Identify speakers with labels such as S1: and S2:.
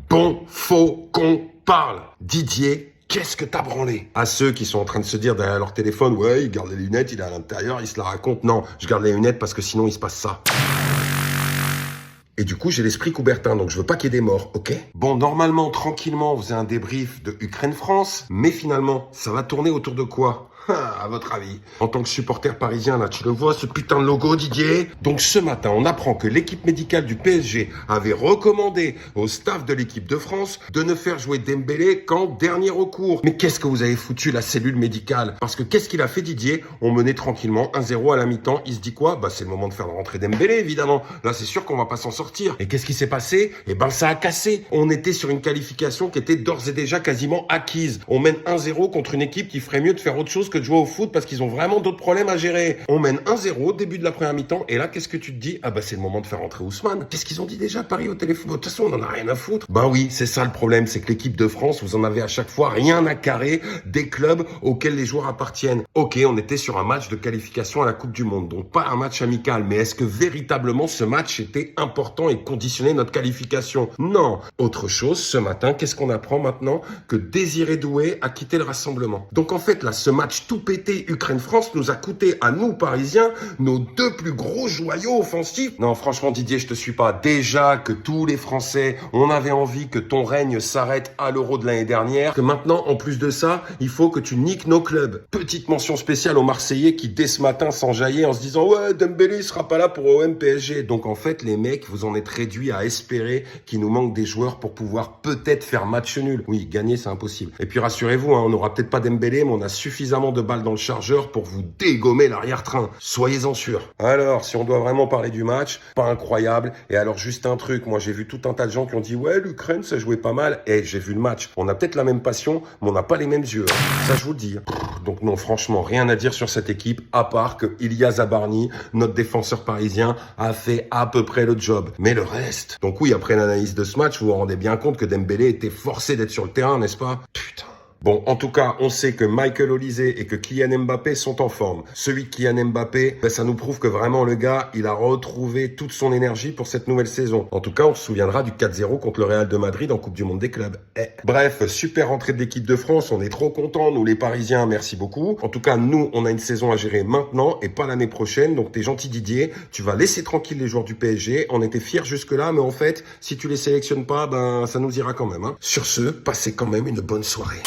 S1: Bon, faux, con, parle. Didier, qu'est-ce que t'as branlé? À ceux qui sont en train de se dire derrière leur téléphone, ouais, il garde les lunettes, il est à l'intérieur, il se la raconte. Non, je garde les lunettes parce que sinon il se passe ça. Et du coup, j'ai l'esprit Coubertin, donc je veux pas qu'il y ait des morts, ok? Bon, normalement, tranquillement, on faisait un débrief de Ukraine-France, mais finalement, ça va tourner autour de quoi? À votre avis? En tant que supporter parisien, là, tu le vois, ce putain de logo, Didier? Donc ce matin, on apprend que l'équipe médicale du PSG avait recommandé au staff de l'équipe de France de ne faire jouer Dembélé qu'en dernier recours. Mais qu'est-ce que vous avez foutu, la cellule médicale? Parce que qu'est-ce qu'il a fait, Didier? On menait tranquillement 1-0 à la mi-temps. Il se dit quoi? Bah, c'est le moment de faire rentrer Dembélé, évidemment. Là, c'est sûr qu'on va pas s'en sortir. Et qu'est-ce qui s'est passé? Eh ben, ça a cassé. On était sur une qualification qui était d'ores et déjà quasiment acquise. On mène 1-0 contre une équipe qui ferait mieux de faire autre chose que de jouer au foot parce qu'ils ont vraiment d'autres problèmes à gérer. On mène 1-0 début de la première mi-temps et là, qu'est-ce que tu te dis? Ah bah, c'est le moment de faire rentrer Ousmane. Qu'est-ce qu'ils ont dit déjà, Paris, au téléphone? De toute façon, on en a rien à foutre. Bah oui, c'est ça le problème, c'est que l'équipe de France, vous en avez à chaque fois rien à carrer des clubs auxquels les joueurs appartiennent. Ok, on était sur un match de qualification à la Coupe du Monde, donc pas un match amical, mais est-ce que véritablement ce match était important et conditionnait notre qualification? Non. Autre chose, ce matin, qu'est-ce qu'on apprend maintenant? Que Désiré Doué a quitté le rassemblement. Donc en fait, là, ce match tout pété Ukraine-France nous a coûté à nous, Parisiens, nos deux plus gros joyaux offensifs. Non, franchement, Didier, je te suis pas. Déjà que tous les Français, on avait envie que ton règne s'arrête à l'Euro de l'année dernière, que maintenant, en plus de ça, il faut que tu niques nos clubs. Petite mention spéciale aux Marseillais qui, dès ce matin, s'enjaillaient en se disant « Ouais, Dembélé sera pas là pour OM PSG ». Donc en fait, les mecs, vous en êtes réduits à espérer qu'il nous manque des joueurs pour pouvoir peut-être faire match nul. Oui, gagner, c'est impossible. Et puis rassurez-vous, on n'aura peut-être pas Dembélé, mais on a suffisamment de balles dans le chargeur pour vous dégommer l'arrière-train. Soyez-en sûrs. Alors, si on doit vraiment parler du match, pas incroyable. Et alors, juste un truc, moi j'ai vu tout un tas de gens qui ont dit « Ouais, l'Ukraine, ça jouait pas mal. » Et j'ai vu le match. On a peut-être la même passion, mais on n'a pas les mêmes yeux. Ça, je vous le dis. Donc non, franchement, rien à dire sur cette équipe, à part que Ilya Zabarny, notre défenseur parisien, a fait à peu près le job. Mais le reste... Donc oui, après l'analyse de ce match, vous vous rendez bien compte que Dembélé était forcé d'être sur le terrain, n'est-ce pas? Putain. Bon, en tout cas, on sait que Michael Olise et que Kylian Mbappé sont en forme. Celui de Kylian Mbappé, ça nous prouve que vraiment le gars, il a retrouvé toute son énergie pour cette nouvelle saison. En tout cas, on se souviendra du 4-0 contre le Real de Madrid en Coupe du Monde des clubs. Bref, super rentrée de l'équipe de France, on est trop contents, nous les Parisiens, merci beaucoup. En tout cas, nous, on a une saison à gérer maintenant et pas l'année prochaine, donc t'es gentil Didier, tu vas laisser tranquille les joueurs du PSG, on était fiers jusque-là, mais en fait, si tu les sélectionnes pas, ça nous ira quand même. Sur ce, passez quand même une bonne soirée.